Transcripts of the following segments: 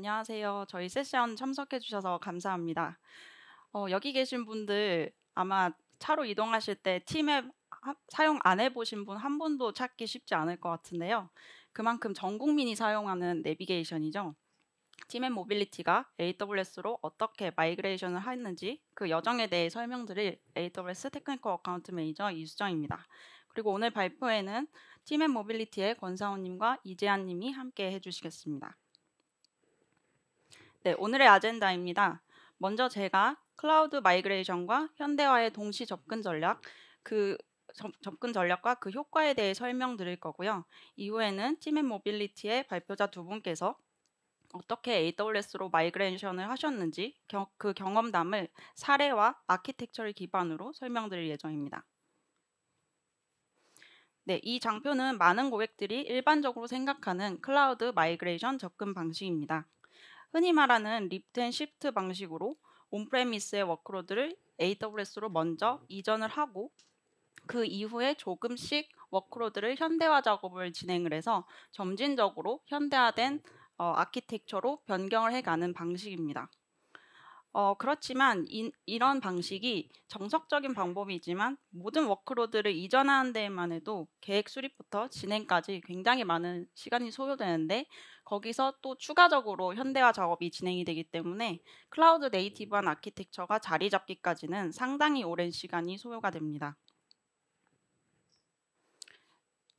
안녕하세요. 저희 세션 참석해 주셔서 감사합니다. 여기 계신 분들 아마 차로 이동하실 때 팀앱 사용 안 해보신 분 한 분도 찾기 쉽지 않을 것 같은데요. 그만큼 전 국민이 사용하는 내비게이션이죠. 팀앱 모빌리티가 AWS로 어떻게 마이그레이션을 했는지 그 여정에 대해 설명드릴 AWS 테크니컬 어카운트 매니저 이수정입니다. 그리고 오늘 발표에는 팀앱 모빌리티의 권사원님과 이재한님이 함께 해주시겠습니다. 네, 오늘의 아젠다입니다. 먼저 제가 클라우드 마이그레이션과 현대화의 동시 접근 전략, 접근 전략과 그 효과에 대해 설명드릴 거고요. 이후에는 팀앤 모빌리티의 발표자 두 분께서 어떻게 AWS로 마이그레이션을 하셨는지 그 경험담을 사례와 아키텍처를 기반으로 설명드릴 예정입니다. 네, 이 장표는 많은 고객들이 일반적으로 생각하는 클라우드 마이그레이션 접근 방식입니다. 흔히 말하는 리프트 앤 시프트 방식으로 온프레미스의 워크로드를 AWS로 먼저 이전을 하고 그 이후에 조금씩 워크로드를 현대화 작업을 진행을 해서 점진적으로 현대화된 아키텍처로 변경을 해가는 방식입니다. 그렇지만 이런 방식이 정석적인 방법이지만 모든 워크로드를 이전하는 데에만 해도 계획 수립부터 진행까지 굉장히 많은 시간이 소요되는데 거기서 또 추가적으로 현대화 작업이 진행이 되기 때문에 클라우드 네이티브한 아키텍처가 자리 잡기까지는 상당히 오랜 시간이 소요가 됩니다.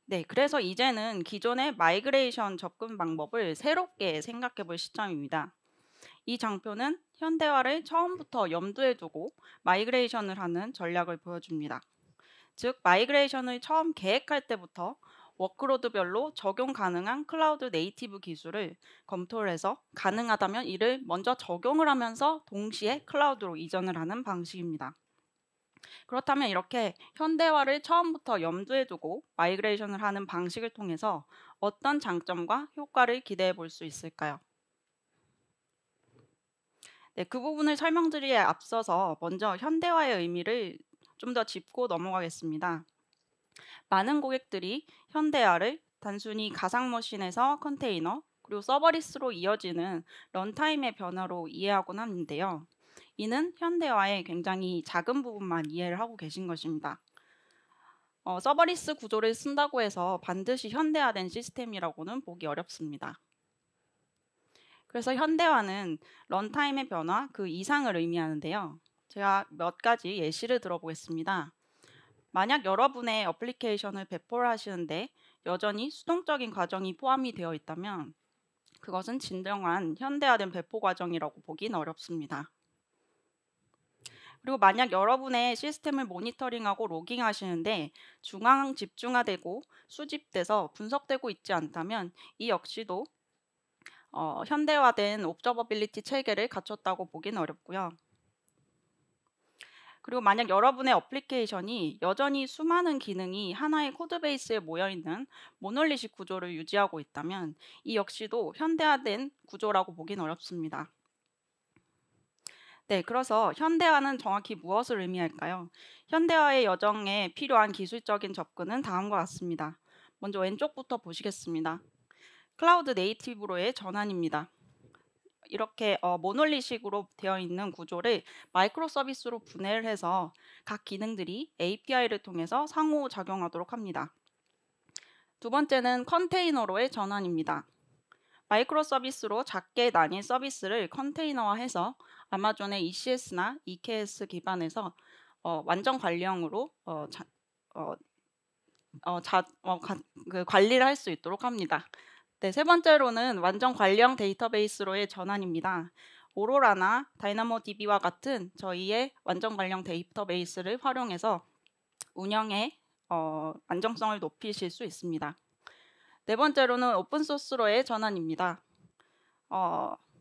네, 그래서 이제는 기존의 마이그레이션 접근 방법을 새롭게 생각해 볼 시점입니다. 이 장표는 현대화를 처음부터 염두에 두고 마이그레이션을 하는 전략을 보여줍니다. 즉, 마이그레이션을 처음 계획할 때부터 워크로드별로 적용 가능한 클라우드 네이티브 기술을 검토를 해서 가능하다면 이를 먼저 적용을 하면서 동시에 클라우드로 이전을 하는 방식입니다. 그렇다면 이렇게 현대화를 처음부터 염두에 두고 마이그레이션을 하는 방식을 통해서 어떤 장점과 효과를 기대해 볼 수 있을까요? 네, 그 부분을 설명드리기에 앞서서 먼저 현대화의 의미를 좀 더 짚고 넘어가겠습니다. 많은 고객들이 현대화를 단순히 가상머신에서 컨테이너, 그리고 서버리스로 이어지는 런타임의 변화로 이해하곤 하는데요. 이는 현대화의 굉장히 작은 부분만 이해를 하고 계신 것입니다. 서버리스 구조를 쓴다고 해서 반드시 현대화된 시스템이라고는 보기 어렵습니다. 그래서 현대화는 런타임의 변화 그 이상을 의미하는데요. 제가 몇 가지 예시를 들어보겠습니다. 만약 여러분의 어플리케이션을 배포를 하시는데 여전히 수동적인 과정이 포함이 되어 있다면 그것은 진정한 현대화된 배포 과정이라고 보긴 어렵습니다. 그리고 만약 여러분의 시스템을 모니터링하고 로깅하시는데 중앙 집중화되고 수집돼서 분석되고 있지 않다면 이 역시도 현대화된 옵저버빌리티 체계를 갖췄다고 보긴 어렵고요. 그리고 만약 여러분의 어플리케이션이 여전히 수많은 기능이 하나의 코드베이스에 모여있는 모놀리식 구조를 유지하고 있다면 이 역시도 현대화된 구조라고 보긴 어렵습니다. 네, 그래서 현대화는 정확히 무엇을 의미할까요? 현대화의 여정에 필요한 기술적인 접근은 다음과 같습니다. 먼저 왼쪽부터 보시겠습니다. 클라우드 네이티브로의 전환입니다. 이렇게 모놀리식으로 되어 있는 구조를 마이크로 서비스로 분해를 해서 각 기능들이 API를 통해서 상호작용하도록 합니다. 두 번째는 컨테이너로의 전환입니다. 마이크로 서비스로 작게 나뉜 서비스를 컨테이너화해서 아마존의 ECS나 EKS 기반에서 완전 관리형으로 관리를 할 수 있도록 합니다. 네, 세 번째로는 완전 관리형 데이터베이스로의 전환입니다. 오로라나 다이나모DB와 같은 저희의 완전 관리형 데이터베이스를 활용해서 운영의 안정성을 높이실 수 있습니다. 네 번째로는 오픈소스로의 전환입니다.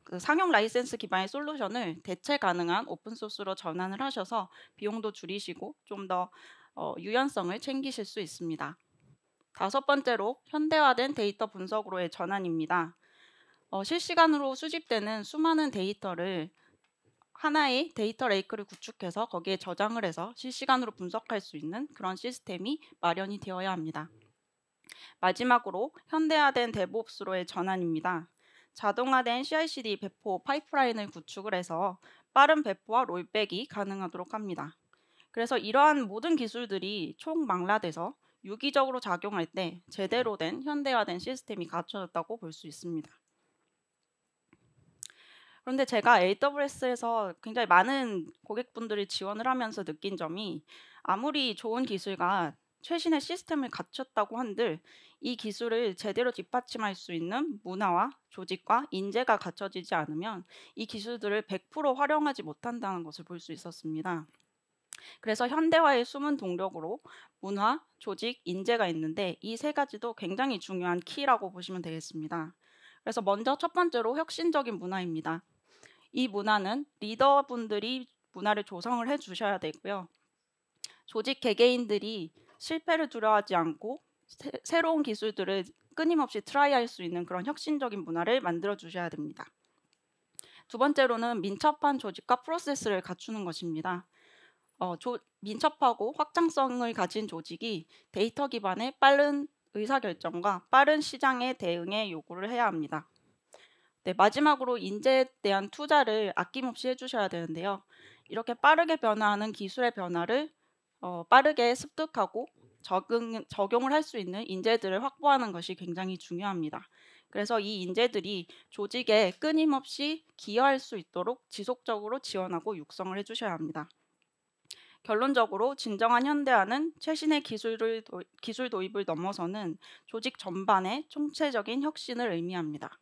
그 상용 라이센스 기반의 솔루션을 대체 가능한 오픈소스로 전환을 하셔서 비용도 줄이시고 좀 더 유연성을 챙기실 수 있습니다. 다섯 번째로 현대화된 데이터 분석으로의 전환입니다. 실시간으로 수집되는 수많은 데이터를 하나의 데이터 레이크를 구축해서 거기에 저장을 해서 실시간으로 분석할 수 있는 그런 시스템이 마련이 되어야 합니다. 마지막으로 현대화된 데브옵스로의 전환입니다. 자동화된 CI/CD 배포 파이프라인을 구축을 해서 빠른 배포와 롤백이 가능하도록 합니다. 그래서 이러한 모든 기술들이 총망라돼서 유기적으로 작용할 때 제대로 된 현대화된 시스템이 갖춰졌다고 볼 수 있습니다. 그런데 제가 AWS에서 굉장히 많은 고객분들이 지원을 하면서 느낀 점이, 아무리 좋은 기술과 최신의 시스템을 갖췄다고 한들 이 기술을 제대로 뒷받침할 수 있는 문화와 조직과 인재가 갖춰지지 않으면 이 기술들을 100% 활용하지 못한다는 것을 볼 수 있었습니다. 그래서 현대화의 숨은 동력으로 문화, 조직, 인재가 있는데 이 세 가지도 굉장히 중요한 키라고 보시면 되겠습니다. 그래서 먼저 첫 번째로 혁신적인 문화입니다. 이 문화는 리더분들이 문화를 조성을 해 주셔야 되고요. 조직 개개인들이 실패를 두려워하지 않고 새로운 기술들을 끊임없이 트라이할 수 있는 그런 혁신적인 문화를 만들어 주셔야 됩니다. 두 번째로는 민첩한 조직과 프로세스를 갖추는 것입니다. 민첩하고 확장성을 가진 조직이 데이터 기반의 빠른 의사결정과 빠른 시장의 대응에 요구를 해야 합니다. 네, 마지막으로 인재에 대한 투자를 아낌없이 해주셔야 되는데요. 이렇게 빠르게 변화하는 기술의 변화를 빠르게 습득하고 적용을 할 수 있는 인재들을 확보하는 것이 굉장히 중요합니다. 그래서 이 인재들이 조직에 끊임없이 기여할 수 있도록 지속적으로 지원하고 육성을 해주셔야 합니다. 결론적으로 진정한 현대화는 최신의 기술 도입을 넘어서는 조직 전반의 총체적인 혁신을 의미합니다.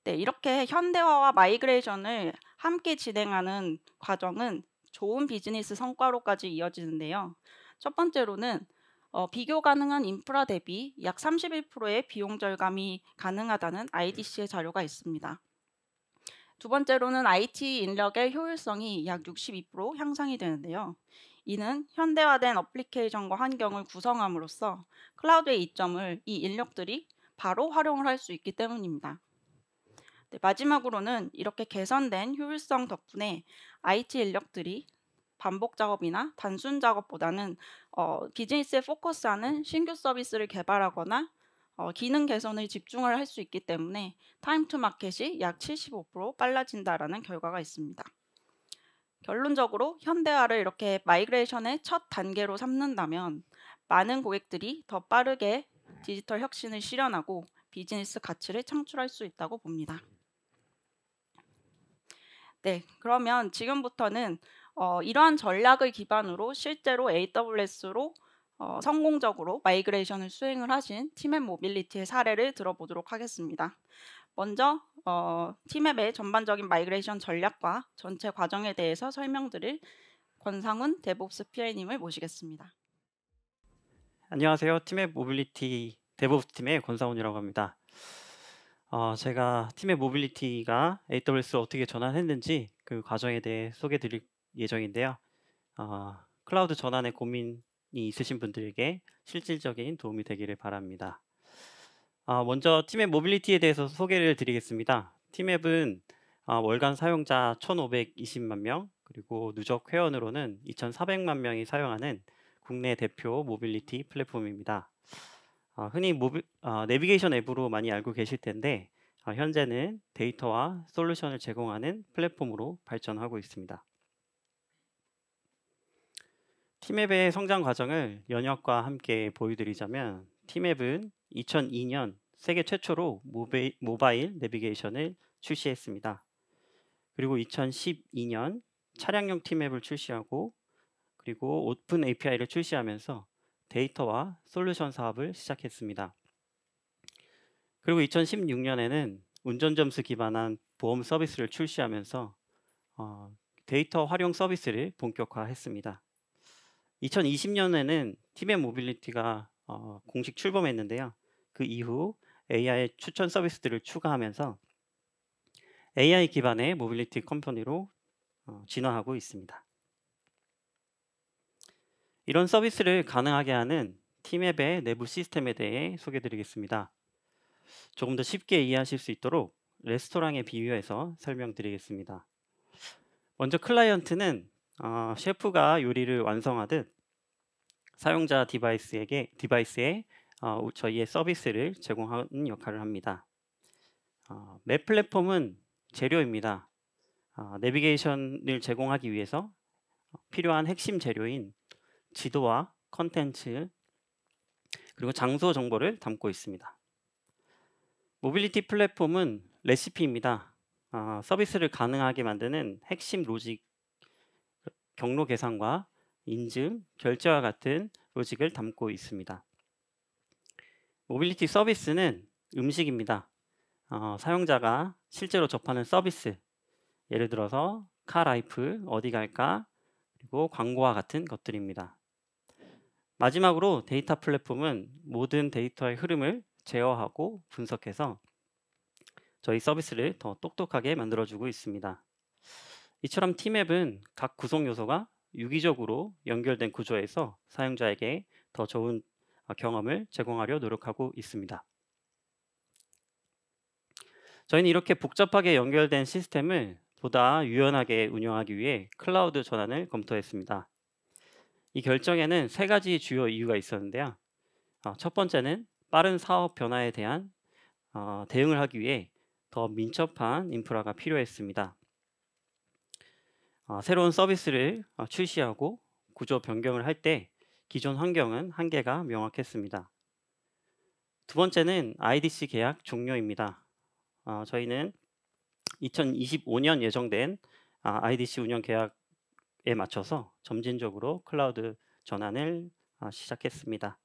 네, 이렇게 현대화와 마이그레이션을 함께 진행하는 과정은 좋은 비즈니스 성과로까지 이어지는데요. 첫 번째로는 비교 가능한 인프라 대비 약 31%의 비용 절감이 가능하다는 IDC의 자료가 있습니다. 두 번째로는 IT 인력의 효율성이 약 62% 향상이 되는데요. 이는 현대화된 어플리케이션과 환경을 구성함으로써 클라우드의 이점을 이 인력들이 바로 활용을 할 수 있기 때문입니다. 네, 마지막으로는 이렇게 개선된 효율성 덕분에 IT 인력들이 반복 작업이나 단순 작업보다는 비즈니스에 포커스하는 신규 서비스를 개발하거나 기능 개선을 집중을 할 수 있기 때문에 타임 투 마켓이 약 75% 빨라진다라는 결과가 있습니다. 결론적으로 현대화를 이렇게 마이그레이션의 첫 단계로 삼는다면 많은 고객들이 더 빠르게 디지털 혁신을 실현하고 비즈니스 가치를 창출할 수 있다고 봅니다. 네, 그러면 지금부터는 이러한 전략을 기반으로 실제로 AWS로 성공적으로 마이그레이션을 수행을 하신 팀앱 모빌리티의 사례를 들어보도록 하겠습니다. 먼저 팀앱의 전반적인 마이그레이션 전략과 전체 과정에 대해서 설명드릴 권상훈 데브옵스 PI님을 모시겠습니다. 안녕하세요. 팀앱 모빌리티 데브옵스 팀의 권상훈이라고 합니다. 제가 팀앱 모빌리티가 AWS로 어떻게 전환했는지 그 과정에 대해 소개해 드릴 예정인데요. 클라우드 전환에 고민이 있으신 분들에게 실질적인 도움이 되기를 바랍니다. 먼저 팀앱 모빌리티에 대해서 소개를 드리겠습니다. 팀앱은 월간 사용자 1,520만 명, 그리고 누적 회원으로는 2,400만 명이 사용하는 국내 대표 모빌리티 플랫폼입니다. 흔히 내비게이션 앱으로 많이 알고 계실 텐데 현재는 데이터와 솔루션을 제공하는 플랫폼으로 발전하고 있습니다. 팀앱의 성장 과정을 연역과 함께 보여드리자면, 팀앱은 2002년 세계 최초로 모바일 내비게이션을 출시했습니다. 그리고 2012년 차량용 팀앱을 출시하고, 그리고 오픈 API를 출시하면서 데이터와 솔루션 사업을 시작했습니다. 그리고 2016년에는 운전 점수 기반한 보험 서비스를 출시하면서 데이터 활용 서비스를 본격화했습니다. 2020년에는 팀앱 모빌리티가 공식 출범했는데요. 그 이후 AI 추천 서비스들을 추가하면서 AI 기반의 모빌리티 컴퍼니로 진화하고 있습니다. 이런 서비스를 가능하게 하는 팀앱의 내부 시스템에 대해 소개드리겠습니다. 조금 더 쉽게 이해하실 수 있도록 레스토랑에 비유해서 설명드리겠습니다. 먼저 클라이언트는 셰프가 요리를 완성하듯 사용자 디바이스에 저희의 서비스를 제공하는 역할을 합니다. 맵 플랫폼은 재료입니다. 내비게이션을 제공하기 위해서 필요한 핵심 재료인 지도와 컨텐츠 그리고 장소 정보를 담고 있습니다. 모빌리티 플랫폼은 레시피입니다. 서비스를 가능하게 만드는 핵심 로직, 경로 계산과 인증, 결제와 같은 로직을 담고 있습니다. 모빌리티 서비스는 음식입니다. 사용자가 실제로 접하는 서비스, 예를 들어서 카라이프, 어디 갈까, 그리고 광고와 같은 것들입니다. 마지막으로 데이터 플랫폼은 모든 데이터의 흐름을 제어하고 분석해서 저희 서비스를 더 똑똑하게 만들어주고 있습니다. 이처럼 T맵은 각 구성 요소가 유기적으로 연결된 구조에서 사용자에게 더 좋은 경험을 제공하려 노력하고 있습니다. 저희는 이렇게 복잡하게 연결된 시스템을 보다 유연하게 운영하기 위해 클라우드 전환을 검토했습니다. 이 결정에는 3가지 주요 이유가 있었는데요. 첫 번째는 빠른 사업 변화에 대한 대응을 하기 위해 더 민첩한 인프라가 필요했습니다. 새로운 서비스를 출시하고 구조 변경을 할 때 기존 환경은 한계가 명확했습니다. 두 번째는 IDC 계약 종료입니다. 저희는 2025년 예정된 IDC 운영 계약에 맞춰서 점진적으로 클라우드 전환을 시작했습니다.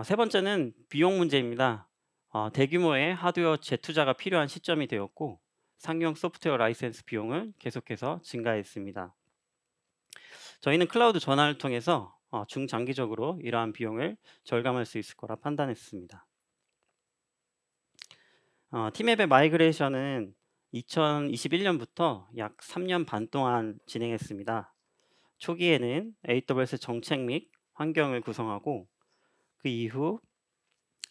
세 번째는 비용 문제입니다. 대규모의 하드웨어 재투자가 필요한 시점이 되었고 상용 소프트웨어 라이센스 비용은 계속해서 증가했습니다. 저희는 클라우드 전환을 통해서 중장기적으로 이러한 비용을 절감할 수 있을 거라 판단했습니다. T맵의 마이그레이션은 2021년부터 약 3년 반 동안 진행했습니다. 초기에는 AWS 정책 및 환경을 구성하고 그 이후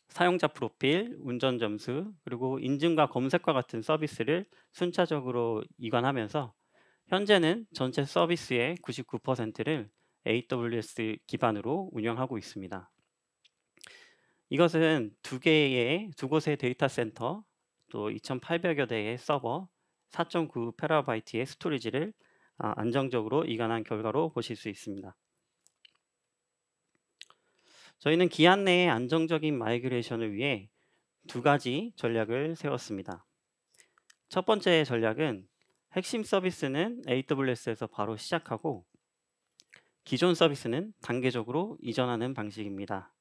사용자 프로필, 운전 점수, 그리고 인증과 검색과 같은 서비스를 순차적으로 이관하면서 현재는 전체 서비스의 99%를 AWS 기반으로 운영하고 있습니다. 이것은 두 곳의 데이터 센터, 또 2,800여 대의 서버, 4.9 테라바이트의 스토리지를 안정적으로 이관한 결과로 보실 수 있습니다. 저희는 기한 내에 안정적인 마이그레이션을 위해 2가지 전략을 세웠습니다. 첫 번째 전략은 핵심 서비스는 AWS에서 바로 시작하고 기존 서비스는 단계적으로 이전하는 방식입니다.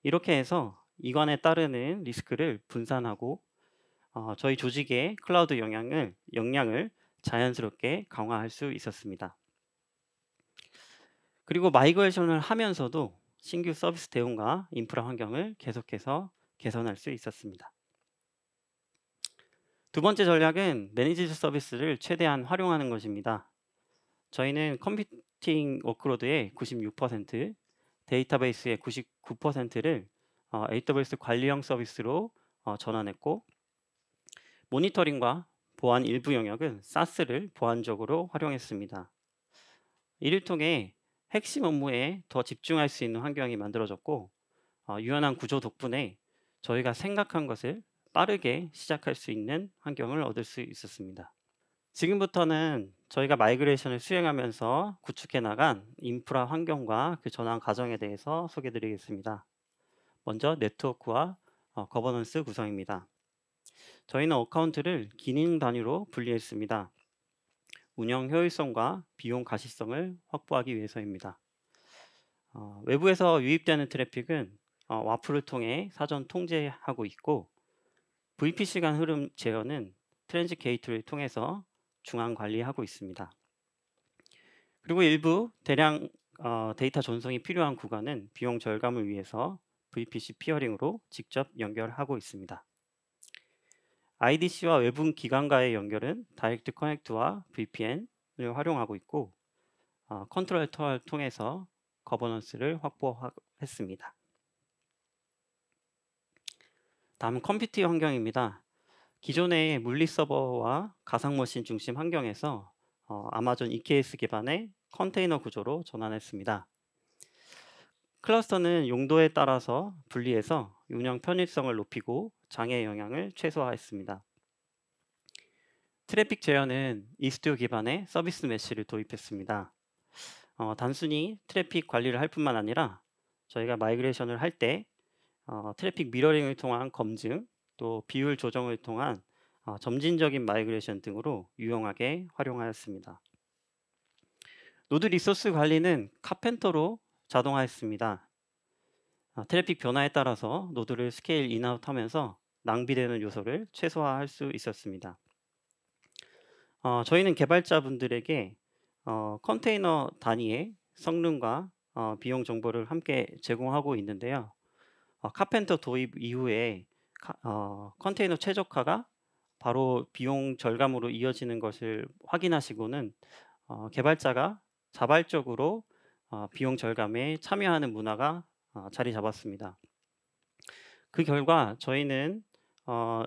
이렇게 해서 이관에 따르는 리스크를 분산하고 저희 조직의 클라우드 역량을 자연스럽게 강화할 수 있었습니다. 그리고 마이그레이션을 하면서도 신규 서비스 대응과 인프라 환경을 계속해서 개선할 수 있었습니다. 두 번째 전략은 매니지드 서비스를 최대한 활용하는 것입니다. 저희는 컴퓨팅 워크로드의 96%, 데이터베이스의 99%를 AWS 관리형 서비스로 전환했고 모니터링과 보안 일부 영역은 SaaS를 보안적으로 활용했습니다. 이를 통해 핵심 업무에 더 집중할 수 있는 환경이 만들어졌고 유연한 구조 덕분에 저희가 생각한 것을 빠르게 시작할 수 있는 환경을 얻을 수 있었습니다. 지금부터는 저희가 마이그레이션을 수행하면서 구축해 나간 인프라 환경과 그 전환 과정에 대해서 소개해 드리겠습니다. 먼저 네트워크와 거버넌스 구성입니다. 저희는 어카운트를 기능 단위로 분리했습니다. 운영 효율성과 비용 가시성을 확보하기 위해서입니다. 외부에서 유입되는 트래픽은 와플을 통해 사전 통제하고 있고 VPC 간 흐름 제어는 트랜짓 게이트를 통해서 중앙 관리하고 있습니다. 그리고 일부 대량 데이터 전송이 필요한 구간은 비용 절감을 위해서 VPC 피어링으로 직접 연결하고 있습니다. IDC와 외부 기관과의 연결은 다이렉트 커넥트와 VPN을 활용하고 있고 컨트롤 터널을 통해서 거버넌스를 확보했습니다. 다음은 컴퓨팅 환경입니다. 기존의 물리 서버와 가상 머신 중심 환경에서 아마존 EKS 기반의 컨테이너 구조로 전환했습니다. 클러스터는 용도에 따라서 분리해서 운영 편의성을 높이고 장애 영향을 최소화했습니다. 트래픽 제어는 이스트오 기반의 서비스 메시를 도입했습니다. 단순히 트래픽 관리를 할 뿐만 아니라 저희가 마이그레이션을 할 때 트래픽 미러링을 통한 검증, 또 비율 조정을 통한 점진적인 마이그레이션 등으로 유용하게 활용하였습니다. 노드 리소스 관리는 카펜터로 자동화했습니다. 트래픽 변화에 따라서 노드를 스케일 인아웃하면서 낭비되는 요소를 최소화할 수 있었습니다. 저희는 개발자분들에게 컨테이너 단위의 성능과 비용 정보를 함께 제공하고 있는데요. 카펜터 도입 이후에 컨테이너 최적화가 바로 비용 절감으로 이어지는 것을 확인하시고는 개발자가 자발적으로 비용 절감에 참여하는 문화가 자리 잡았습니다. 그 결과 저희는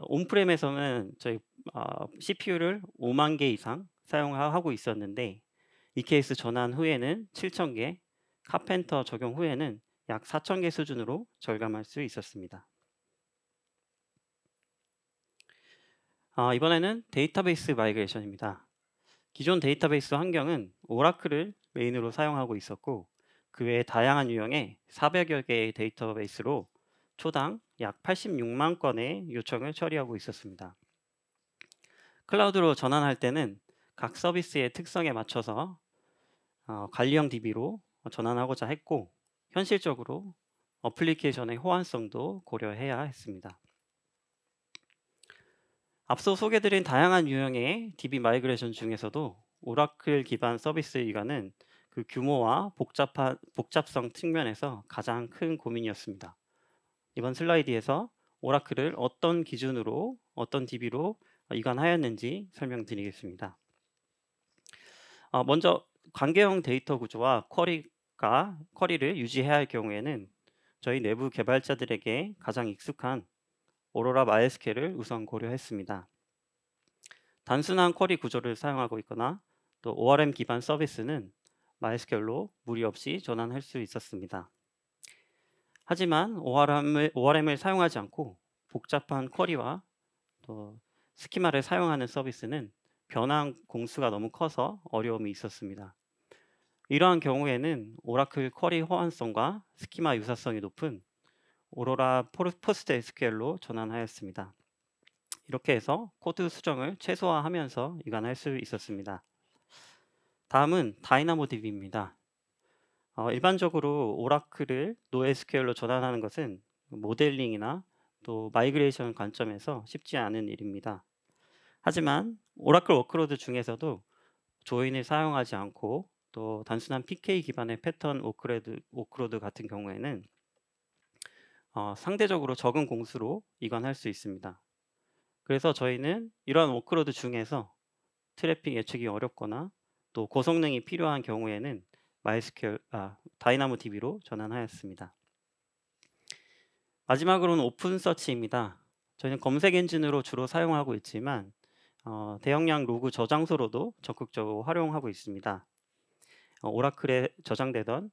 온프렘에서는 저희 CPU를 5만 개 이상 사용하고 있었는데 EKS 전환 후에는 7,000개, 카펜터 적용 후에는 약 4,000개 수준으로 절감할 수 있었습니다. 이번에는 데이터베이스 마이그레이션입니다. 기존 데이터베이스 환경은 오라클을 메인으로 사용하고 있었고 그 외에 다양한 유형의 400여 개의 데이터베이스로 초당 약 86만 건의 요청을 처리하고 있었습니다. 클라우드로 전환할 때는 각 서비스의 특성에 맞춰서 관리형 DB로 전환하고자 했고 현실적으로 어플리케이션의 호환성도 고려해야 했습니다. 앞서 소개드린 다양한 유형의 DB 마이그레이션 중에서도 오라클 기반 서비스 이관은 그 규모와 복잡성 측면에서 가장 큰 고민이었습니다. 이번 슬라이드에서 오라클을 어떤 기준으로 어떤 DB로 이관하였는지 설명드리겠습니다. 먼저 관계형 데이터 구조와 쿼리를 유지해야 할 경우에는 저희 내부 개발자들에게 가장 익숙한 오로라 MySQL을 우선 고려했습니다. 단순한 쿼리 구조를 사용하고 있거나 또 ORM 기반 서비스는 MySQL로 무리 없이 전환할 수 있었습니다. 하지만 ORM을 사용하지 않고 복잡한 쿼리와 또 스키마를 사용하는 서비스는 변환 공수가 너무 커서 어려움이 있었습니다. 이러한 경우에는 오라클 쿼리 호환성과 스키마 유사성이 높은 오로라 포스트 SQL로 전환하였습니다. 이렇게 해서 코드 수정을 최소화하면서 이관할 수 있었습니다. 다음은 다이나모DB입니다. 일반적으로 오라클을 NoSQL로 전환하는 것은 모델링이나 또 마이그레이션 관점에서 쉽지 않은 일입니다. 하지만 오라클 워크로드 중에서도 조인을 사용하지 않고 또 단순한 PK 기반의 패턴 워크로드 같은 경우에는 상대적으로 적은 공수로 이관할 수 있습니다. 그래서 저희는 이러한 워크로드 중에서 트래픽 예측이 어렵거나 또 고성능이 필요한 경우에는 다이나모DB로 전환하였습니다. 마지막으로는 오픈서치입니다. 저희는 검색 엔진으로 주로 사용하고 있지만 대용량 로그 저장소로도 적극적으로 활용하고 있습니다. 오라클에 저장되던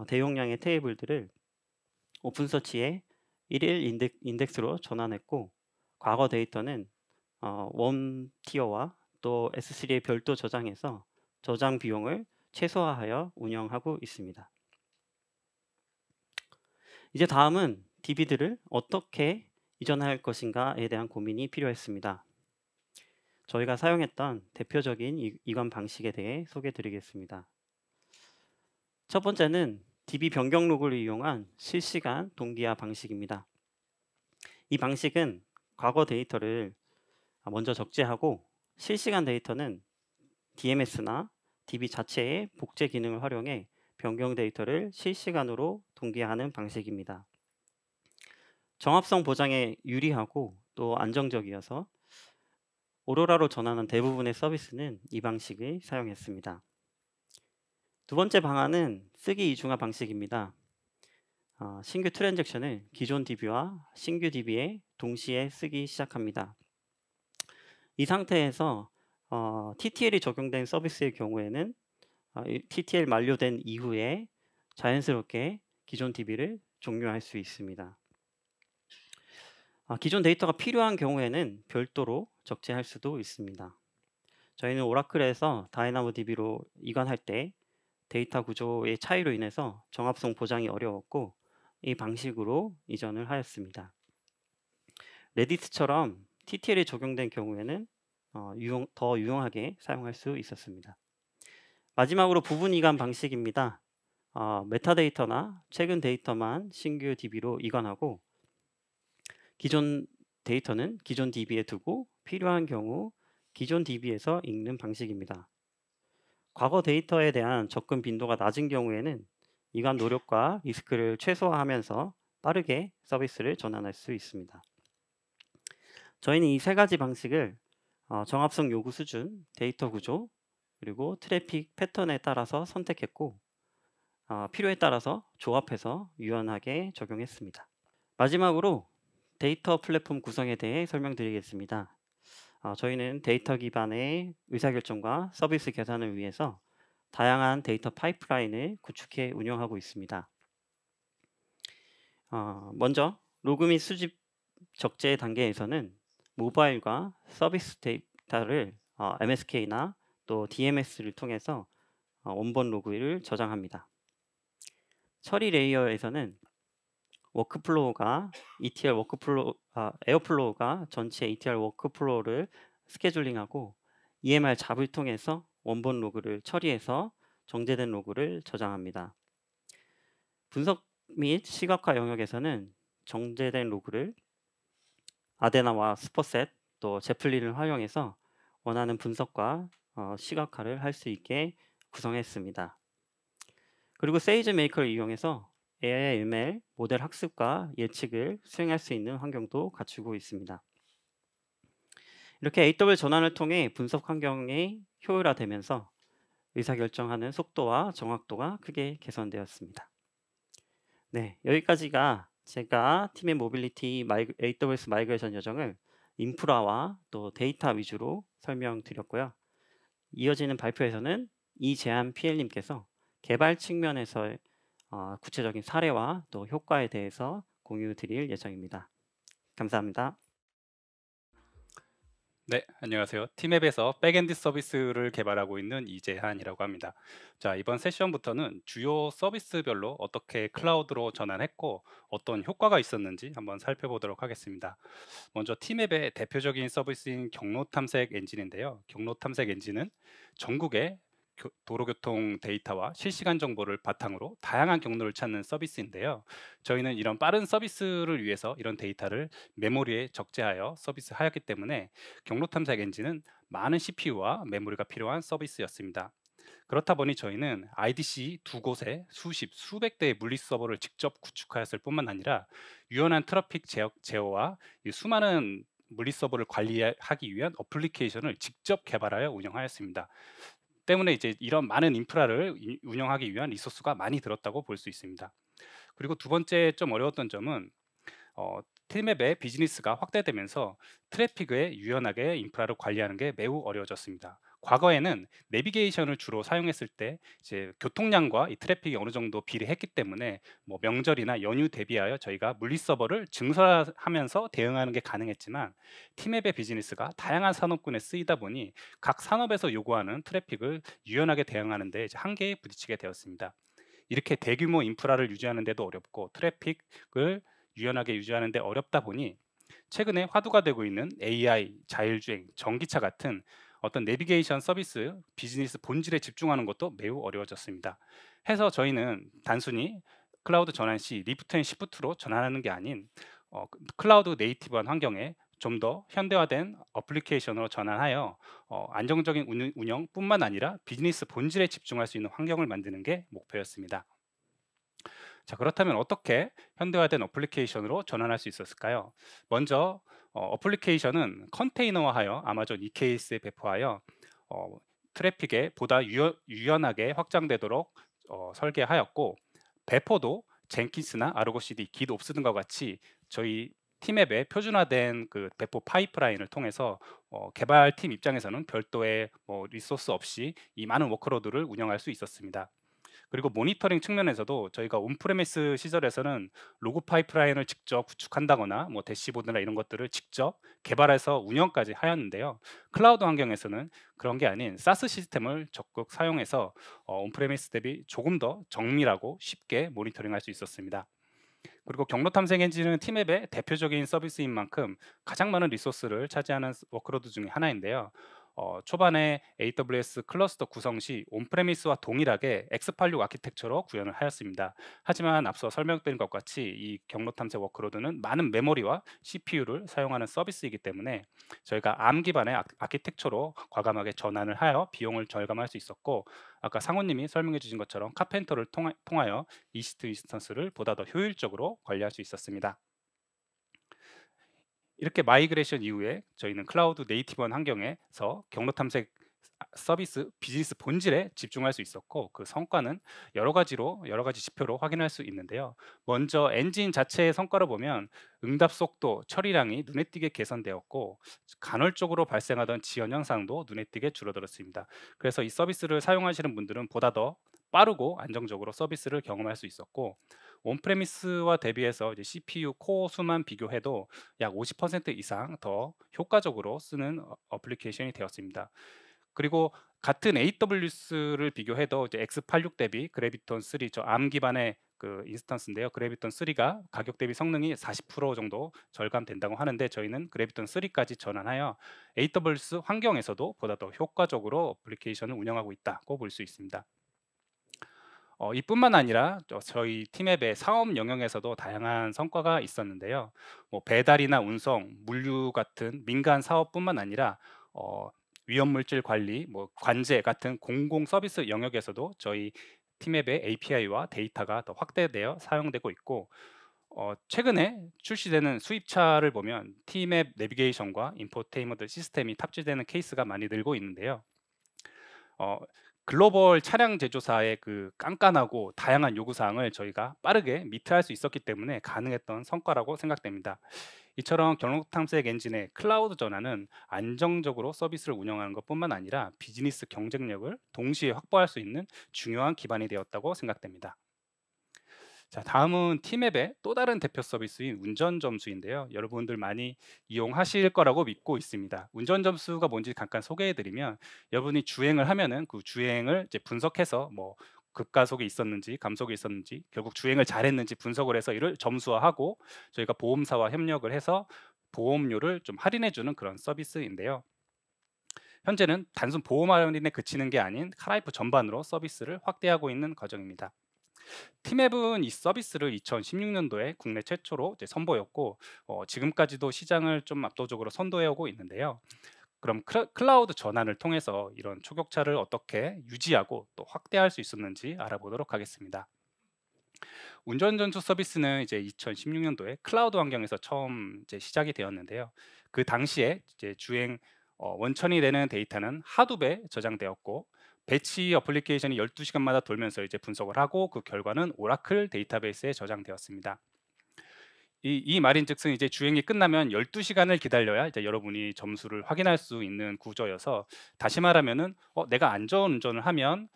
대용량의 테이블들을 오픈서치에 1일 인덱스로 전환했고 과거 데이터는 원 티어와 또 S3에 별도 저장해서 저장 비용을 최소화하여 운영하고 있습니다. 이제 다음은 DB들을 어떻게 이전할 것인가에 대한 고민이 필요했습니다. 저희가 사용했던 대표적인 이관 방식에 대해 소개드리겠습니다. 첫 번째는 DB 변경 로그를 이용한 실시간 동기화 방식입니다. 이 방식은 과거 데이터를 먼저 적재하고 실시간 데이터는 DMS나 DB 자체의 복제 기능을 활용해 변경 데이터를 실시간으로 동기화하는 방식입니다. 정합성 보장에 유리하고 또 안정적이어서 오로라로 전환한 대부분의 서비스는 이 방식을 사용했습니다. 두 번째 방안은 쓰기 이중화 방식입니다. 신규 트랜잭션을 기존 DB와 신규 DB에 동시에 쓰기 시작합니다. 이 상태에서 TTL이 적용된 서비스의 경우에는 TTL 만료된 이후에 자연스럽게 기존 DB를 종료할 수 있습니다. 기존 데이터가 필요한 경우에는 별도로 적재할 수도 있습니다. 저희는 오라클에서 다이나모DB로 이관할 때 데이터 구조의 차이로 인해서 정합성 보장이 어려웠고 이 방식으로 이전을 하였습니다. 레디스처럼 TTL이 적용된 경우에는 더 유용하게 사용할 수 있었습니다. 마지막으로 부분 이관 방식입니다. 메타데이터나 최근 데이터만 신규 DB로 이관하고 기존 데이터는 기존 DB에 두고 필요한 경우 기존 DB에서 읽는 방식입니다. 과거 데이터에 대한 접근 빈도가 낮은 경우에는 이관 노력과 리스크를 최소화하면서 빠르게 서비스를 전환할 수 있습니다. 저희는 이 세 가지 방식을 정합성 요구 수준, 데이터 구조, 그리고 트래픽 패턴에 따라서 선택했고 필요에 따라서 조합해서 유연하게 적용했습니다. 마지막으로 데이터 플랫폼 구성에 대해 설명드리겠습니다. 저희는 데이터 기반의 의사결정과 서비스 개선을 위해서 다양한 데이터 파이프라인을 구축해 운영하고 있습니다. 먼저 로그 및 수집 적재 단계에서는 모바일과 서비스 데이터를 MSK나 또 DMS를 통해서 원본 로그를 저장합니다. 처리 레이어에서는 워크플로우가 에어플로우가 전체 ETL 워크플로우를 스케줄링하고 EMR 잡을 통해서 원본 로그를 처리해서 정제된 로그를 저장합니다. 분석 및 시각화 영역에서는 정제된 로그를 아데나와 스퍼셋 또 제플린을 활용해서 원하는 분석과 시각화를 할 수 있게 구성했습니다. 그리고 세이지 메이커를 이용해서 AI, ML, 모델 학습과 예측을 수행할 수 있는 환경도 갖추고 있습니다. 이렇게 AW 전환을 통해 분석 환경이 효율화되면서 의사결정하는 속도와 정확도가 크게 개선되었습니다. 네, 여기까지가 제가 팀의 모빌리티 AWS 마이그레이션 여정을 인프라와 또 데이터 위주로 설명드렸고요. 이어지는 발표에서는 이재한 PL님께서 개발 측면에서 구체적인 사례와 또 효과에 대해서 공유 드릴 예정입니다. 감사합니다. 네, 안녕하세요. 티맵에서 백엔드 서비스를 개발하고 있는 이재한이라고 합니다. 자, 이번 세션부터는 주요 서비스별로 어떻게 클라우드로 전환했고 어떤 효과가 있었는지 한번 살펴보도록 하겠습니다. 먼저 티맵의 대표적인 서비스인 경로 탐색 엔진인데요. 경로 탐색 엔진은 전국의 도로교통 데이터와 실시간 정보를 바탕으로 다양한 경로를 찾는 서비스인데요. 저희는 이런 빠른 서비스를 위해서 이런 데이터를 메모리에 적재하여 서비스하였기 때문에 경로 탐색 엔진은 많은 CPU와 메모리가 필요한 서비스였습니다. 그렇다 보니 저희는 IDC 두 곳에 수십, 수백 대의 물리 서버를 직접 구축하였을 뿐만 아니라 유연한 트래픽 제어와 이 수많은 물리 서버를 관리하기 위한 어플리케이션을 직접 개발하여 운영하였습니다. 때문에 이제 이런 많은 인프라를 운영하기 위한 리소스가 많이 들었다고 볼 수 있습니다. 그리고 두 번째 좀 어려웠던 점은 티맵의 비즈니스가 확대되면서 트래픽에 유연하게 인프라를 관리하는 게 매우 어려워졌습니다. 과거에는 내비게이션을 주로 사용했을 때 이제 교통량과 이 트래픽이 어느 정도 비례했기 때문에 뭐 명절이나 연휴 대비하여 저희가 물리 서버를 증설하면서 대응하는 게 가능했지만 티맵의 비즈니스가 다양한 산업군에 쓰이다 보니 각 산업에서 요구하는 트래픽을 유연하게 대응하는 데 이제 한계에 부딪히게 되었습니다. 이렇게 대규모 인프라를 유지하는 데도 어렵고 트래픽을 유연하게 유지하는 데 어렵다 보니 최근에 화두가 되고 있는 AI, 자율주행, 전기차 같은 어떤 내비게이션 서비스, 비즈니스 본질에 집중하는 것도 매우 어려워졌습니다. 해서 저희는 단순히 클라우드 전환 시 리프트 앤 시프트로 전환하는 게 아닌 클라우드 네이티브한 환경에 좀 더 현대화된 어플리케이션으로 전환하여 안정적인 운영뿐만 아니라 비즈니스 본질에 집중할 수 있는 환경을 만드는 게 목표였습니다. 자, 그렇다면 어떻게 현대화된 어플리케이션으로 전환할 수 있었을까요? 먼저 어플리케이션은 컨테이너화하여 아마존 EKS에 배포하여 트래픽에 보다 유연하게 확장되도록 설계하였고, 배포도 젠킨스나 아르고 CD, 깃옵스 등과 같이 저희 티맵의 표준화된 그 배포 파이프라인을 통해서 개발팀 입장에서는 별도의 리소스 없이 이 많은 워크로드를 운영할 수 있었습니다. 그리고 모니터링 측면에서도 저희가 온프레미스 시절에서는 로그 파이프라인을 직접 구축한다거나 뭐 대시보드나 이런 것들을 직접 개발해서 운영까지 하였는데요. 클라우드 환경에서는 그런 게 아닌 사스 시스템을 적극 사용해서 온프레미스 대비 조금 더 정밀하고 쉽게 모니터링할 수 있었습니다. 그리고 경로 탐색 엔진은 팀앱의 대표적인 서비스인 만큼 가장 많은 리소스를 차지하는 워크로드 중에 하나인데요. 초반에 AWS 클러스터 구성 시 온프레미스와 동일하게 x86 아키텍처로 구현을 하였습니다. 하지만 앞서 설명드린 것 같이 이 경로 탐색 워크로드는 많은 메모리와 CPU를 사용하는 서비스이기 때문에 저희가 ARM 기반의 아키텍처로 과감하게 전환을 하여 비용을 절감할 수 있었고, 아까 상호님이 설명해 주신 것처럼 카펜터를 통하여 EC2 인스턴스를 보다 더 효율적으로 관리할 수 있었습니다. 이렇게 마이그레이션 이후에 저희는 클라우드 네이티브한 환경에서 경로 탐색 서비스 비즈니스 본질에 집중할 수 있었고, 그 성과는 여러 가지 지표로 확인할 수 있는데요. 먼저 엔진 자체의 성과를 보면 응답 속도, 처리량이 눈에 띄게 개선되었고, 간헐적으로 발생하던 지연 현상도 눈에 띄게 줄어들었습니다. 그래서 이 서비스를 사용하시는 분들은 보다 더 빠르고 안정적으로 서비스를 경험할 수 있었고, 온프레미스와 대비해서 이제 CPU 코어 수만 비교해도 약 50% 이상 더 효과적으로 쓰는 어플리케이션이 되었습니다. 그리고 같은 AWS를 비교해도 이제 x86 대비 그래비톤 3, 저 ARM 기반의 그 인스턴스인데요. 그래비톤 3가 가격 대비 성능이 40% 정도 절감된다고 하는데, 저희는 그래비톤 3까지 전환하여 AWS 환경에서도 보다 더 효과적으로 어플리케이션을 운영하고 있다고 볼 수 있습니다. 이뿐만 아니라 저희 팀앱의 사업 영역에서도 다양한 성과가 있었는데요. 뭐 배달이나 운송, 물류 같은 민간 사업뿐만 아니라 위험물질 관리, 뭐 관제 같은 공공 서비스 영역에서도 저희 팀앱의 API와 데이터가 더 확대되어 사용되고 있고, 최근에 출시되는 수입차를 보면 팀앱 내비게이션과 인포테인먼트 시스템이 탑재되는 케이스가 많이 늘고 있는데요. 어, 글로벌 차량 제조사의 그 깐깐하고 다양한 요구사항을 저희가 빠르게 미트할 수 있었기 때문에 가능했던 성과라고 생각됩니다. 이처럼 경로 탐색 엔진의 클라우드 전환은 안정적으로 서비스를 운영하는 것뿐만 아니라 비즈니스 경쟁력을 동시에 확보할 수 있는 중요한 기반이 되었다고 생각됩니다. 자, 다음은 팀앱의 또 다른 대표 서비스인 운전 점수인데요. 여러분들 많이 이용하실 거라고 믿고 있습니다. 운전 점수가 뭔지 잠깐 소개해드리면, 여러분이 주행을 하면은 그 주행을 이제 분석해서 뭐 급가속이 있었는지 감속이 있었는지 결국 주행을 잘했는지 분석을 해서 이를 점수화하고 저희가 보험사와 협력을 해서 보험료를 좀 할인해주는 그런 서비스인데요. 현재는 단순 보험 할인에 그치는 게 아닌 카라이프 전반으로 서비스를 확대하고 있는 과정입니다. 팀앱은 이 서비스를 2016년도에 국내 최초로 이제 선보였고, 지금까지도 시장을 좀 압도적으로 선도해오고 있는데요. 그럼 클라우드 전환을 통해서 이런 초격차를 어떻게 유지하고 또 확대할 수 있었는지 알아보도록 하겠습니다. 운전전수 서비스는 이제 2016년도에 클라우드 환경에서 처음 이제 시작이 되었는데요. 그 당시에 이제 주행 원천이 되는 데이터는 하둡에 저장되었고, 배치 어플리케이션이 12시간마다 돌면서 이제 분석을 하고 그 결과는 오라클 데이터베이스에 저장되었습니다. 이 말인즉슨 이제 주행이 끝나면 12시간을 기다려야 이제 여러분이 점수를 확인할 수 있는 구조여서, 다시 말하면은 내가 안전 운전을 하면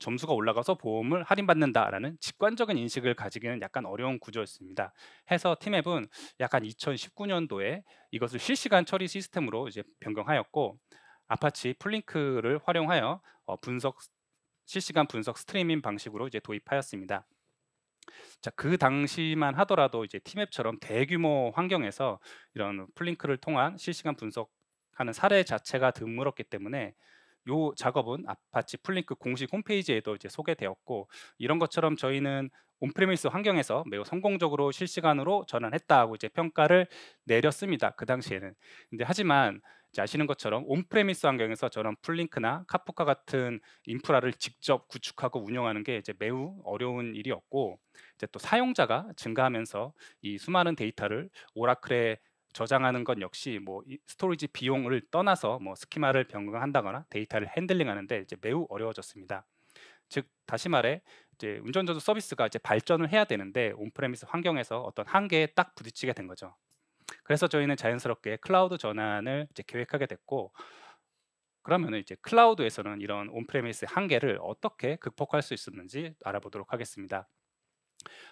점수가 올라가서 보험을 할인받는다라는 직관적인 인식을 가지기는 약간 어려운 구조였습니다. 해서 팀앱은 약간 2019년도에 이것을 실시간 처리 시스템으로 이제 변경하였고, 아파치 플링크를 활용하여 실시간 분석 스트리밍 방식으로 이제 도입하였습니다. 자, 그 당시만 하더라도 이제 팀앱처럼 대규모 환경에서 이런 플링크를 통한 실시간 분석하는 사례 자체가 드물었기 때문에 요 작업은 아파치 플링크 공식 홈페이지에도 이제 소개되었고, 이런 것처럼 저희는 온프레미스 환경에서 매우 성공적으로 실시간으로 전환했다고 이제 평가를 내렸습니다. 그 당시에는. 근데 하지만 이제 아시는 것처럼 온프레미스 환경에서 저런 플링크나 카프카 같은 인프라를 직접 구축하고 운영하는 게 이제 매우 어려운 일이었고, 이제 또 사용자가 증가하면서 이 수많은 데이터를 오라클에 저장하는 건 역시 뭐 스토리지 비용을 떠나서 뭐 스키마를 변경한다거나 데이터를 핸들링하는데 이제 매우 어려워졌습니다. 즉 다시 말해 이제 운전전수 서비스가 이제 발전을 해야 되는데 온프레미스 환경에서 어떤 한계에 딱 부딪히게 된 거죠. 그래서 저희는 자연스럽게 클라우드 전환을 이제 계획하게 됐고, 그러면은 이제 클라우드에서는 이런 온프레미스의 한계를 어떻게 극복할 수 있었는지 알아보도록 하겠습니다.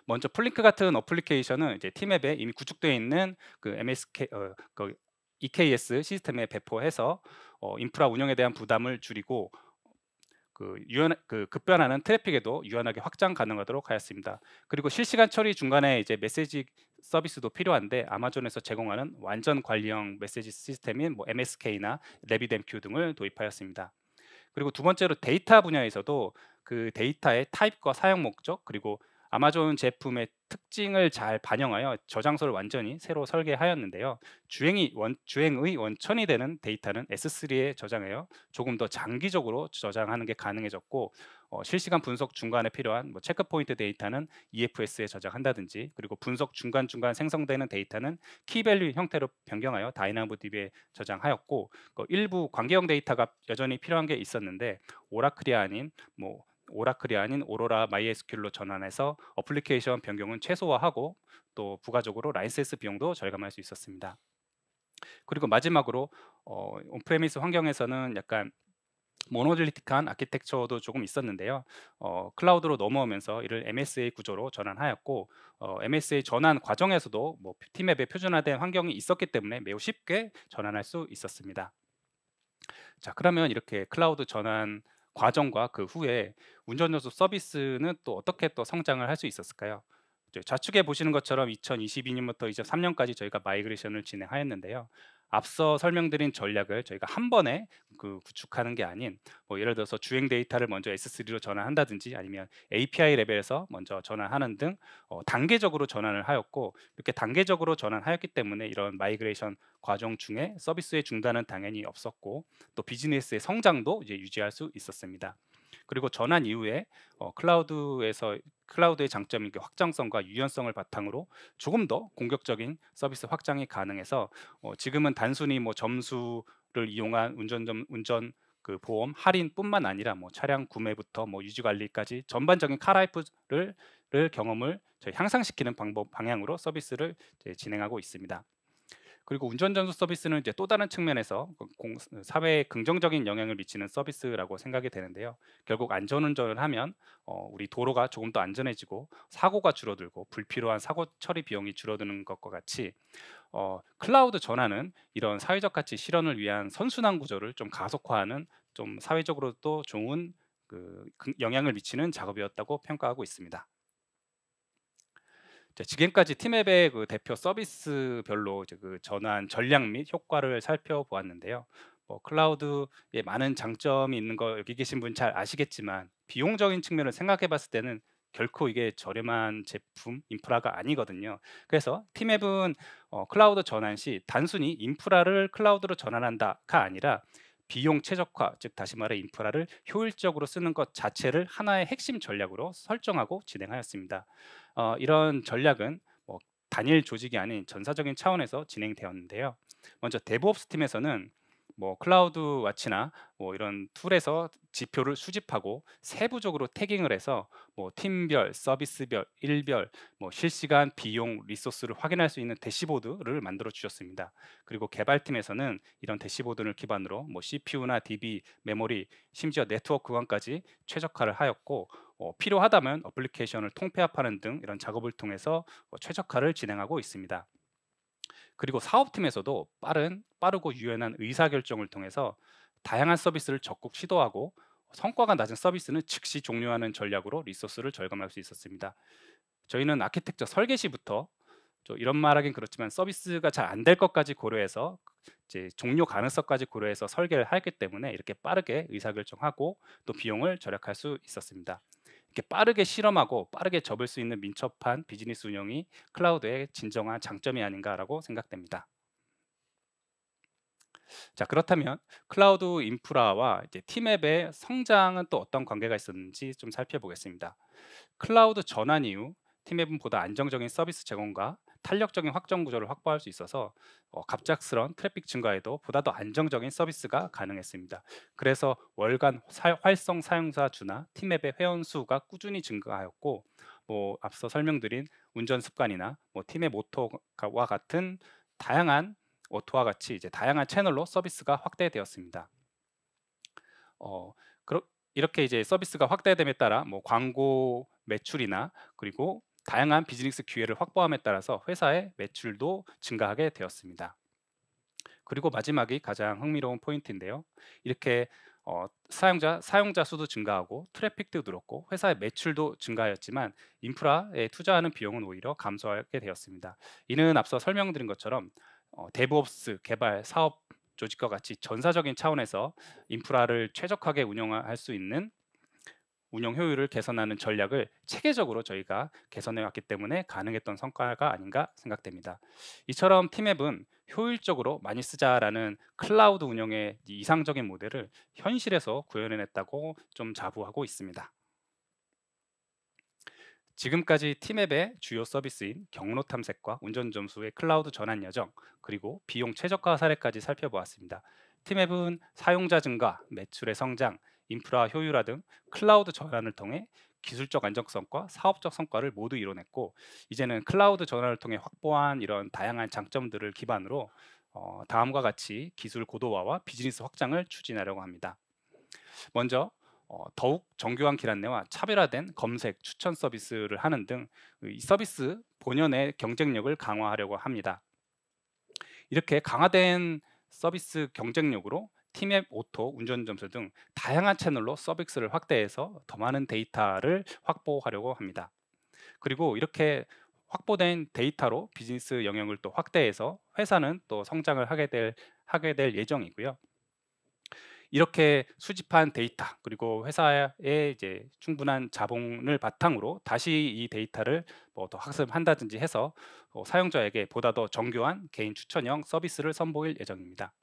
먼저 플링크 같은 어플리케이션은 이제 팀앱에 이미 구축되어 있는 그 MSK 그 EKS 시스템에 배포해서 인프라 운영에 대한 부담을 줄이고 급변하는 트래픽에도 유연하게 확장 가능하도록 하였습니다. 그리고 실시간 처리 중간에 이제 메시지 서비스도 필요한데 아마존에서 제공하는 완전 관리형 메시지 시스템인 뭐 MSK나 RabbitMQ 등을 도입하였습니다. 그리고 두 번째로 데이터 분야에서도 그 데이터의 타입과 사용 목적 그리고 아마존 제품의 특징을 잘 반영하여 저장소를 완전히 새로 설계하였는데요. 주행의 원천이 되는 데이터는 S3에 저장해요. 조금 더 장기적으로 저장하는 게 가능해졌고 실시간 분석 중간에 필요한 뭐 체크 포인트 데이터는 EFS에 저장한다든지 그리고 분석 중간중간 생성되는 데이터는 키밸류 형태로 변경하여 다이나모DB에 저장하였고 일부 관계형 데이터가 여전히 필요한 게 있었는데 오라클이 아닌 오로라 MySQL로 전환해서 어플리케이션 변경은 최소화하고 또 부가적으로 라이센스 비용도 절감할 수 있었습니다. 그리고 마지막으로 온프레미스 환경에서는 약간 모노리틱한 아키텍처도 조금 있었는데요. 클라우드로 넘어오면서 이를 MSA 구조로 전환하였고 MSA 전환 과정에서도 뭐 팀앱에 표준화된 환경이 있었기 때문에 매우 쉽게 전환할 수 있었습니다. 자, 그러면 이렇게 클라우드 전환 과정과 그 후에 운전연수 서비스는 또 어떻게 또 성장을 할 수 있었을까요? 좌측에 보시는 것처럼 2022년부터 23년까지 저희가 마이그레이션을 진행하였는데요. 앞서 설명드린 전략을 저희가 한 번에 구축하는 게 아닌 뭐 예를 들어서 주행 데이터를 먼저 S3로 전환한다든지 아니면 API 레벨에서 먼저 전환하는 등 단계적으로 전환을 하였고 이렇게 단계적으로 전환하였기 때문에 이런 마이그레이션 과정 중에 서비스의 중단은 당연히 없었고 또 비즈니스의 성장도 이제 유지할 수 있었습니다. 그리고 전환 이후에 클라우드의 장점인 그 확장성과 유연성을 바탕으로 조금 더 공격적인 서비스 확장이 가능해서 지금은 단순히 뭐 점수를 이용한 운전 보험 할인뿐만 아니라 뭐 차량 구매부터 뭐 유지 관리까지 전반적인 카라이프를 경험을 향상시키는 방향으로 서비스를 진행하고 있습니다. 그리고 운전전수 서비스는 이제 또 다른 측면에서 사회에 긍정적인 영향을 미치는 서비스라고 생각이 되는데요. 결국 안전운전을 하면 우리 도로가 조금 더 안전해지고 사고가 줄어들고 불필요한 사고 처리 비용이 줄어드는 것과 같이 클라우드 전환은 이런 사회적 가치 실현을 위한 선순환 구조를 좀 가속화하는 좀 사회적으로도 좋은 영향을 미치는 작업이었다고 평가하고 있습니다. 지금까지 팀앱의 대표 서비스별로 이제 전환 전략 및 효과를 살펴보았는데요. 클라우드에 많은 장점이 있는 거 여기 계신 분 잘 아시겠지만 비용적인 측면을 생각해봤을 때는 결코 이게 저렴한 제품 인프라가 아니거든요. 그래서 팀앱은 클라우드 전환 시 단순히 인프라를 클라우드로 전환한다가 아니라 비용 최적화, 즉 다시 말해 인프라를 효율적으로 쓰는 것 자체를 하나의 핵심 전략으로 설정하고 진행하였습니다. 이런 전략은 뭐 단일 조직이 아닌 전사적인 차원에서 진행되었는데요. 먼저 데브옵스 팀에서는 뭐 클라우드 와치나 뭐 이런 툴에서 지표를 수집하고 세부적으로 태깅을 해서 뭐 팀별, 서비스별, 일별, 뭐 실시간 비용, 리소스를 확인할 수 있는 대시보드를 만들어 주셨습니다. 그리고 개발팀에서는 이런 대시보드를 기반으로 뭐 CPU나 DB, 메모리, 심지어 네트워크 구간까지 최적화를 하였고 필요하다면 어플리케이션을 통폐합하는 등 이런 작업을 통해서 최적화를 진행하고 있습니다. 그리고 사업팀에서도 빠르고 유연한 의사결정을 통해서 다양한 서비스를 적극 시도하고 성과가 낮은 서비스는 즉시 종료하는 전략으로 리소스를 절감할 수 있었습니다. 저희는 아키텍처 설계 시부터 이런 말하긴 그렇지만 서비스가 잘 안 될 것까지 고려해서 이제 종료 가능성까지 고려해서 설계를 하기 때문에 이렇게 빠르게 의사결정하고 또 비용을 절약할 수 있었습니다. 이렇게 빠르게 실험하고 빠르게 접을 수 있는 민첩한 비즈니스 운영이 클라우드의 진정한 장점이 아닌가라고 생각됩니다. 자, 그렇다면 클라우드 인프라와 이제 팀앱의 성장은 또 어떤 관계가 있었는지 좀 살펴보겠습니다. 클라우드 전환 이후 팀앱은 보다 안정적인 서비스 제공과 탄력적인 확정 구조를 확보할 수 있어서 갑작스런 트래픽 증가에도 보다 더 안정적인 서비스가 가능했습니다. 그래서 월간 활성 사용자 수나 팀앱의 회원 수가 꾸준히 증가하였고 뭐 앞서 설명드린 운전 습관이나 뭐 팀앱 오토와 같은 다양한 오토와 같이 이제 다양한 채널로 서비스가 확대되었습니다. 어, 이렇게 이제 서비스가 확대됨에 따라 뭐 광고 매출이나 그리고 다양한 비즈니스 기회를 확보함에 따라서 회사의 매출도 증가하게 되었습니다. 그리고 마지막이 가장 흥미로운 포인트인데요. 이렇게 사용자 수도 증가하고 트래픽도 늘었고 회사의 매출도 증가하였지만 인프라에 투자하는 비용은 오히려 감소하게 되었습니다. 이는 앞서 설명드린 것처럼 데브옵스 개발 사업 조직과 같이 전사적인 차원에서 인프라를 최적화하게 운영할 수 있는 운영 효율을 개선하는 전략을 체계적으로 저희가 개선해 왔기 때문에 가능했던 성과가 아닌가 생각됩니다. 이처럼 티맵은 효율적으로 많이 쓰자라는 클라우드 운영의 이상적인 모델을 현실에서 구현해냈다고 좀 자부하고 있습니다. 지금까지 티맵의 주요 서비스인 경로 탐색과 운전 점수의 클라우드 전환 여정, 그리고 비용 최적화 사례까지 살펴보았습니다. 티맵은 사용자 증가, 매출의 성장, 인프라 효율화 등 클라우드 전환을 통해 기술적 안정성과 사업적 성과를 모두 이뤄냈고, 이제는 클라우드 전환을 통해 확보한 이런 다양한 장점들을 기반으로 다음과 같이 기술 고도화와 비즈니스 확장을 추진하려고 합니다. 먼저 더욱 정교한 길 안내와 차별화된 검색, 추천 서비스를 하는 등 이 서비스 본연의 경쟁력을 강화하려고 합니다. 이렇게 강화된 서비스 경쟁력으로 티맵, 오토, 운전 점수 등 다양한 채널로 서비스를 확대해서 더 많은 데이터를 확보하려고 합니다. 그리고 이렇게 확보된 데이터로 비즈니스 영역을 또 확대해서 회사는 또 성장을 하게 될 예정이고요. 이렇게 수집한 데이터, 그리고 회사의 이제 충분한 자본을 바탕으로 다시 이 데이터를 뭐 더 학습한다든지 해서 사용자에게 보다 더 정교한 개인 추천형 서비스를 선보일 예정입니다.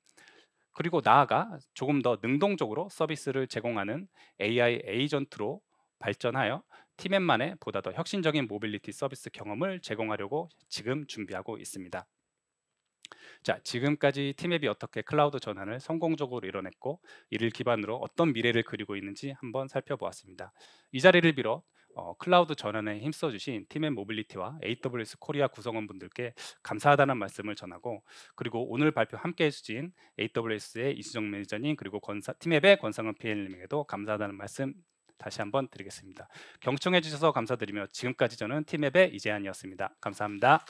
그리고 나아가 조금 더 능동적으로 서비스를 제공하는 AI 에이전트로 발전하여 티맵만의 보다 더 혁신적인 모빌리티 서비스 경험을 제공하려고 지금 준비하고 있습니다. 자, 지금까지 티맵이 어떻게 클라우드 전환을 성공적으로 이뤄냈고 이를 기반으로 어떤 미래를 그리고 있는지 한번 살펴보았습니다. 이 자리를 빌어 클라우드 전환에 힘써주신 티맵 모빌리티와 AWS 코리아 구성원분들께 감사하다는 말씀을 전하고, 그리고 오늘 발표 함께 해주신 AWS의 이수정 매니저님, 그리고 티맵의 권상은 PM님에게도 감사하다는 말씀 다시 한번 드리겠습니다. 경청해 주셔서 감사드리며 지금까지 저는 티맵의 이재한이었습니다. 감사합니다.